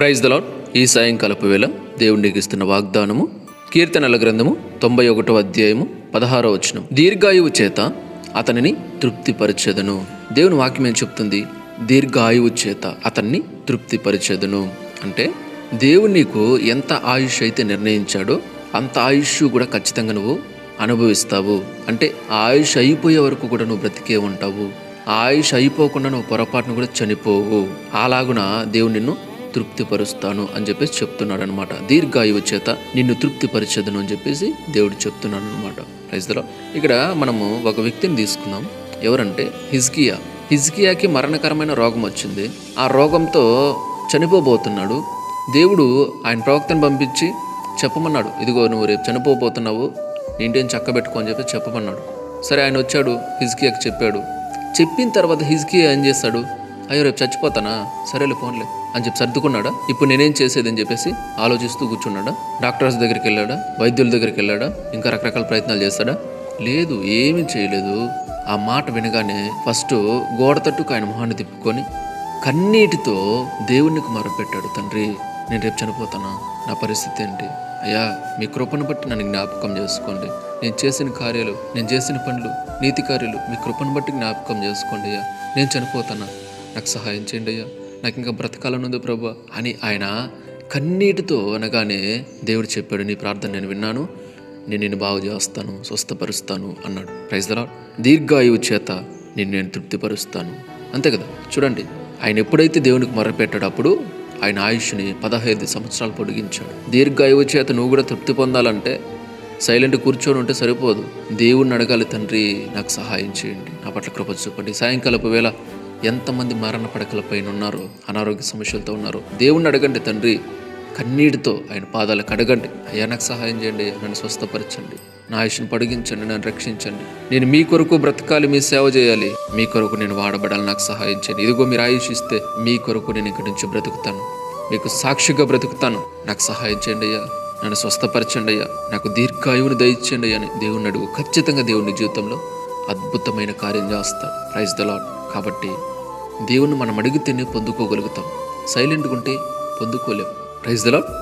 Praise the lord. ఈ సాయంకాలపు వేళ దేవుడు నీకు ఇస్తున్న వాగ్దానము కీర్తనల గ్రంథము 91వ అధ్యాయము 16వ వచనం. దీర్ఘాయువు చేత అతనిని తృప్తిపరచెదను. దేవుని వాక్యం ఏం చెప్తుంది? దీర్ఘాయువు చేత అతన్ని తృప్తిపరచెదను అంటే దేవుడు నీకు ఎంత ఆయుష్ అయితే నిర్ణయించాడో అంత ఆయుష్ కూడా ఖచ్చితంగా నువ్వు అనుభవిస్తావు. అంటే ఆ ఆయుష్ అయిపోయే వరకు కూడా నువ్వు బ్రతికే ఉంటావు. ఆ ఆయుష్ అయిపోకుండా నువ్వు పొరపాటును కూడా చనిపోవు. అలాగున దేవుడు నిన్ను తృప్తిపరుస్తాను అని చెప్పేసి చెప్తున్నాడు అనమాట. దీర్ఘాయువు చేత నిన్ను తృప్తిపరిచదును అని చెప్పేసి దేవుడు చెప్తున్నాడు అనమాట. Praise the Lord. ఇక్కడ మనము ఒక వ్యక్తిని తీసుకుందాం. ఎవరంటే హిజ్కియాకి మరణకరమైన రోగం వచ్చింది. ఆ రోగంతో చనిపోబోతున్నాడు. దేవుడు ఆయన ప్రవక్తను పంపించి చెప్పమన్నాడు, ఇదిగో నువ్వు రేపు చనిపోబోతున్నావు, నీ ఇంటిని చక్కబెట్టుకో అని చెప్పి చెప్పమన్నాడు. సరే, ఆయన వచ్చాడు, హిజ్కియాకి చెప్పాడు. చెప్పిన తర్వాత హిజ్కియా ఏం చేస్తాడు? అయ్యో రేపు చచ్చిపోతానా, సరేలే ఫోన్లే అని చెప్పి సర్దుకున్నాడా? ఇప్పుడు నేనేం చేసేదని చెప్పేసి ఆలోచిస్తూ కూర్చున్నాడా? డాక్టర్స్ దగ్గరికి వెళ్ళాడా? వైద్యుల దగ్గరికి వెళ్ళాడా? ఇంకా రకరకాల ప్రయత్నాలు చేస్తాడా? లేదు, ఏమీ చేయలేదు. ఆ మాట వినగానే ఫస్ట్ గోడ తట్టుకు ఆయన మొహాన్ని తిప్పుకొని కన్నీటితో దేవునికి మొరపెట్టాడు. తండ్రి, నేను రేపు చనిపోతానా, నా పరిస్థితి ఏంటి? అయ్యా, మీ కృపను బట్టి నన్ను జ్ఞాపకం చేసుకోండి. నేను చేసిన కార్యాలు, నేను చేసిన పనులు, నీతి కార్యాలు మీ కృపను బట్టి జ్ఞాపకం చేసుకోండి అయ్యా. నేను చనిపోతానా, నాకు సహాయం చేయండి అయ్యా, నాకు ఇంకా బ్రతకాలనుంది ప్రభు అని ఆయన కన్నీటితో అనగానే దేవుడు చెప్పాడు, నీ ప్రార్థన నేను విన్నాను, నేను నిన్ను బాగు చేస్తాను, స్వస్థపరుస్తాను అన్నాడు. Praise the Lord. దీర్ఘాయువు చేత నేను తృప్తిపరుస్తాను. అంతే కదా. చూడండి, ఆయన ఎప్పుడైతే దేవునికి మొరపెట్టాడు అప్పుడు ఆయన ఆయుష్ని 15 సంవత్సరాలు పొడిగించాడు. దీర్ఘాయువు చేత నువ్వు కూడా తృప్తి పొందాలంటే సైలెంట్ కూర్చొని ఉంటే సరిపోదు. దేవుణ్ణి అడగాలి, తండ్రి నాకు సహాయం చేయండి, నా పట్ల కృప చూపండి. సాయంకాలపు వేళ ఎంతమంది మరణ పడకల పైన ఉన్నారో, అనారోగ్య సమస్యలతో ఉన్నారో, దేవుణ్ణి అడగండి. తండ్రి, కన్నీటితో ఆయన పాదాలకు అడగండి, అయ్యా నాకు సహాయం చేయండి, అయ్యా నన్ను స్వస్థపరచండి, నా ఆయుష్ను పొడిగించండి, నన్ను రక్షించండి, నేను మీ కొరకు బ్రతకాలి, మీ సేవ చేయాలి, మీ కొరకు నేను వాడబడాలి, నాకు సహాయం చేయండి. ఇదిగో మీరు ఆయుష్ ఇస్తే మీ కొరకు నేను ఇక్కడి నుంచి బ్రతుకుతాను, మీకు సాక్షిగా బ్రతుకుతాను, నాకు సహాయం చేయండి అయ్యా, నన్ను స్వస్థపరచండి అయ్యా, నాకు దీర్ఘాయువుని దయచేయండి అయ్యా అని దేవుణ్ణి అడుగు. ఖచ్చితంగా దేవుని జీవితంలో అద్భుతమైన కార్యం చేస్తాడు. Praise the Lord. కాబట్టి దేవుణ్ణి మనం అడిగితేనే పొందుకోగలుగుతాం. సైలెంట్గా ఉంటే పొందుకోలేం. Praise the lord.